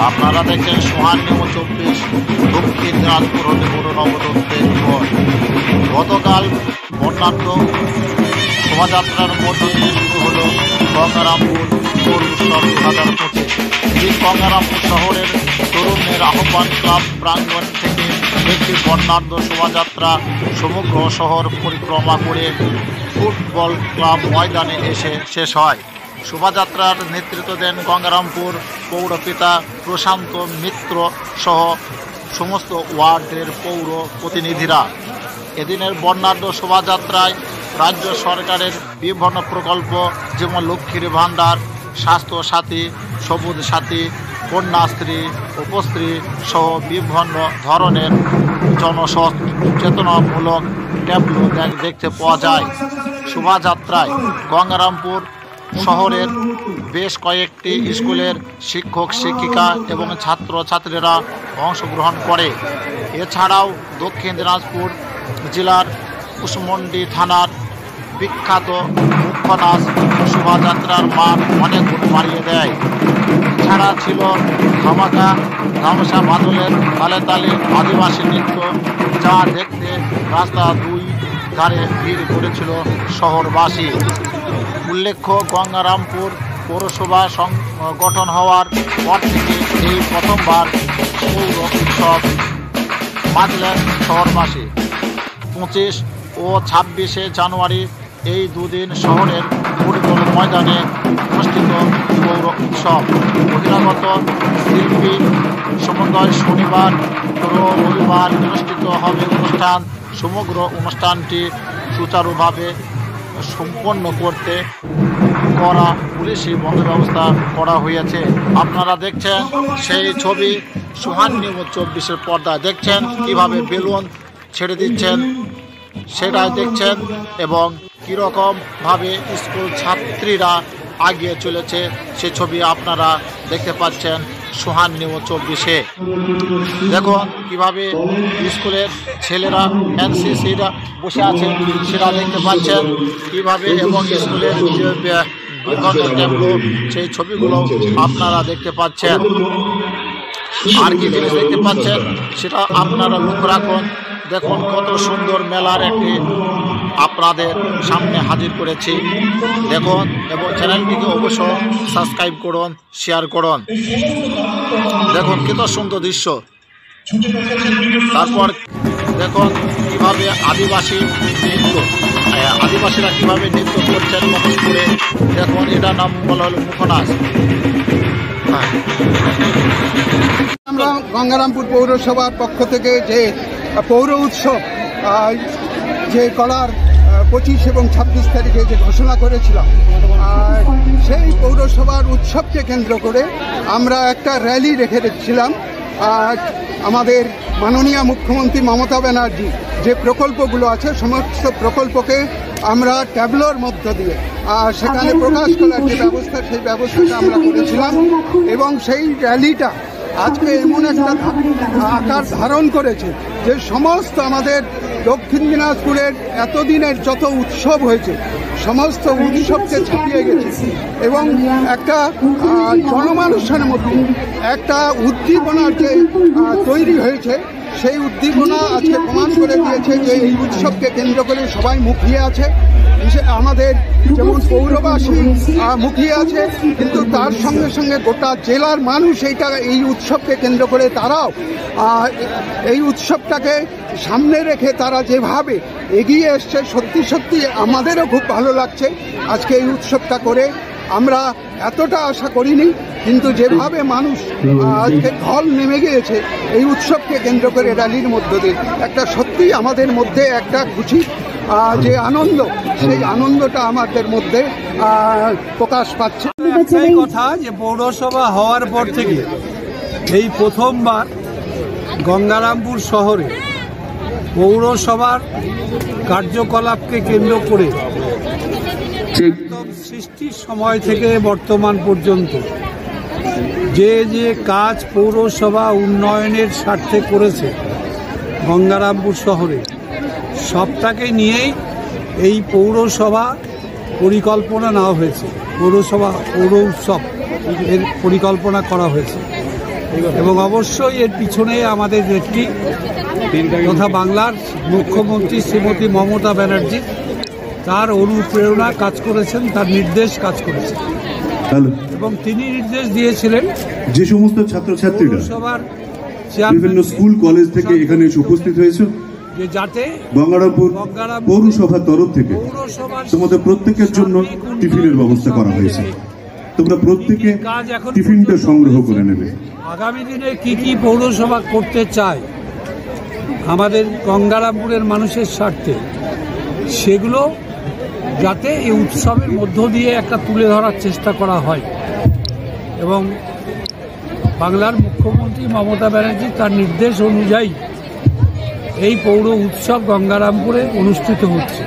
আপনারা দেখছেন সোহান নিউজ 24 দক্ষিণ দিনাজপুর হতে পুরো নবদত্তের পর গতকাল বর্ণাঢ্য শোভাযাত্রার মধ্য দিয়ে শুরু হলো গঙ্গারামপুর পৌর উৎসব 2025। এই গঙ্গারামপুর শহরের তরুণের আহ্বান ক্লাব প্রাঙ্গণ থেকে একটি বর্ণাঢ্য শোভাযাত্রা সমগ্র শহর পরিক্রমা করে ফুটবল ক্লাব ময়দানে এসে শেষ হয়। শোভাযাত্রার নেতৃত্ব দেন গঙ্গারামপুর পৌরপিতা প্রশান্ত মিত্র সহ সমস্ত ওয়ার্ডের পৌর প্রতিনিধিরা। এদিনের বর্ণাঢ্য শোভাযাত্রায় রাজ্য সরকারের বিভিন্ন প্রকল্প যেমন লক্ষ্মীর ভাণ্ডার, স্বাস্থ্য সাথী, সবুজ সাথী, কন্যাশ্রী, উপশ্রী সহ বিভিন্ন ধরনের জনসচেতনামূলক ট্যাবলো দেখতে পাওয়া যায়। শোভাযাত্রায় গঙ্গারামপুর শহরের বেশ কয়েকটি স্কুলের শিক্ষক শিক্ষিকা এবং ছাত্রছাত্রীরা অংশগ্রহণ করে। এছাড়াও দক্ষিণ দিনাজপুর জেলার কুশমন্ডি থানার বিখ্যাত মুখ্য নাচ শোভাযাত্রার মান অনেক গুণ বাড়িয়ে দেয়। এছাড়া ছিল ধামাকা গামছা বাদলের তালে তালে আদিবাসী নৃত্য, যা দেখতে রাস্তা দুই ধারে ভিড় করেছিল শহরবাসী। উল্লেখ্য, গঙ্গারামপুর পৌরসভা গঠন হওয়ার পর থেকে এই প্রথমবার পৌর উৎসব মাতলেন শহরবাসী। 25 ও 26 জানুয়ারি এই দুদিন শহরের ফুটবল ময়দানে অনুষ্ঠিত পৌর উৎসব। বহিরাগত শিল্পী সমন্বয় শনিবার ও রবিবার অনুষ্ঠিত হবে অনুষ্ঠান। সমগ্র অনুষ্ঠানটি সুচারুভাবে সম্পন্ন করতে করা পুলিশি বন্দোবস্ত করা হয়েছে। আপনারা দেখছেন সেই ছবি সোহান নিউজ 24-এর পর্দায়। দেখছেন কিভাবে বেলুন ছেড়ে দিচ্ছেন সেটাই দেখছেন এবং কীরকমভাবে স্কুল ছাত্রীরা আগিয়ে চলেছে সে ছবি আপনারা দেখতে পাচ্ছেন সোহান নিউজ 24-এ। দেখুন কিভাবে স্কুলের ছেলেরা এনসিসিরা বসে আছে সেটা দেখতে পাচ্ছেন কিভাবে, এবং স্কুলের বিগত ট্যাবলো সেই ছবিগুলো আপনারা দেখতে পাচ্ছেন। আর কি জিনিস দেখতে পাচ্ছেন সেটা আপনারা লক্ষ্য রাখুন। দেখুন কত সুন্দর মেলার একটি আপনাদের সামনে হাজির করেছি। দেখুন এবং চ্যানেলটিকে অবশ্যই সাবস্ক্রাইব করুন, শেয়ার করুন। দেখুন কত সুন্দর দৃশ্য। তারপর দেখুন কীভাবে আদিবাসীরা কীভাবে নৃত্য করছেন মুখোশ করে। দেখুন এটা নাম বলা হলো মুখনাচ। আমরা গঙ্গারামপুর পৌরসভার পক্ষ থেকে যে পৌর উৎসব যে করার 25 এবং 26 তারিখে যে ঘোষণা করেছিলাম, সেই পৌরসভার উৎসবকে কেন্দ্র করে আমরা একটা র্যালি রেখেছিলাম। আমাদের মাননীয় মুখ্যমন্ত্রী মমতা ব্যানার্জি যে প্রকল্পগুলো আছে সমস্ত প্রকল্পকে আমরা ট্যাবলোর মধ্য দিয়ে সেখানে প্রকাশ করার যে ব্যবস্থা, সেই ব্যবস্থাটা আমরা করেছিলাম। এবং সেই র্যালিটা আজকে এমন একটা আকার ধারণ করেছে যে সমস্ত আমাদের দক্ষিণ দিনাজপুরের এতদিনের যত উৎসব হয়েছে সমস্ত উৎসবকে ছাপিয়ে গেছে এবং একটা জনমানুষের মধ্যে একটা উদ্দীপনার যে তৈরি হয়েছে, সেই উদ্দীপনা আজকে প্রমাণ করে দিয়েছে যে এই উৎসবকে কেন্দ্র করে সবাই মুখিয়ে আছে। আমাদের যেমন পৌরবাসী মুখিয়ে আছে, কিন্তু তার সঙ্গে সঙ্গে গোটা জেলার মানুষ এই উৎসবকে কেন্দ্র করে তারাও এই উৎসবটাকে সামনে রেখে তারা যেভাবে এগিয়ে এসছে, সত্যি সত্যি আমাদেরও খুব ভালো লাগছে। আজকে এই উৎসবটা করে আমরা এতটা আশা করিনি, কিন্তু যেভাবে মানুষ আজকে ঢল নেমে গিয়েছে এই উৎসবকে কেন্দ্র করে র্যালির মধ্য দিয়ে, একটা সত্যি আমাদের মধ্যে একটা খুশি যে আনন্দ, সেই আনন্দটা আমাদের মধ্যে প্রকাশ পাচ্ছে। একটাই কথা যে পৌরসভা হওয়ার পর থেকে এই প্রথমবার গঙ্গারামপুর শহরে পৌরসভার কার্যকলাপকে কেন্দ্র করে একদম সৃষ্টির সময় থেকে বর্তমান পর্যন্ত যে যে কাজ পৌরসভা উন্নয়নের স্বার্থে করেছে গঙ্গারামপুর শহরে, সবটাকে নিয়েই এই পৌরসভা পরিকল্পনা নেওয়া হয়েছে। পৌর উৎসব এর পরিকল্পনা করা হয়েছে এবং অবশ্যই এর পিছনে আমাদের নেত্রী তথা বাংলার মুখ্যমন্ত্রী শ্রীমতী মমতা ব্যানার্জি তার অনুপ্রেরণা কাজ করেছেন, তার নির্দেশ কাজ করেছেন এবং তিনি নির্দেশ দিয়েছিলেন যে সমস্ত ছাত্রছাত্রীরা পৌরসভার বিভিন্ন স্কুল কলেজ থেকে এখানে এসে উপস্থিত হয়েছে যে যাতে গঙ্গারামপুর পৌরসভার তরফ থেকে তোমাদের প্রত্যেকের জন্য টিফিনের ব্যবস্থা করা হয়েছে। তোমরা প্রত্যেকে টিফিনটা সংগ্রহ করে নেবে। আগামী দিনে কি কি পৌরসভা করতে চায় আমাদের গঙ্গারামপুরের মানুষের স্বার্থে, সেগুলো যাতে এই উৎসবের মধ্য দিয়ে একটা তুলে ধরার চেষ্টা করা হয় এবং বাংলার মুখ্যমন্ত্রী মমতা ব্যানার্জি তার নির্দেশ অনুযায়ী এই পৌর উৎসব গঙ্গারামপুরে অনুষ্ঠিত হচ্ছে।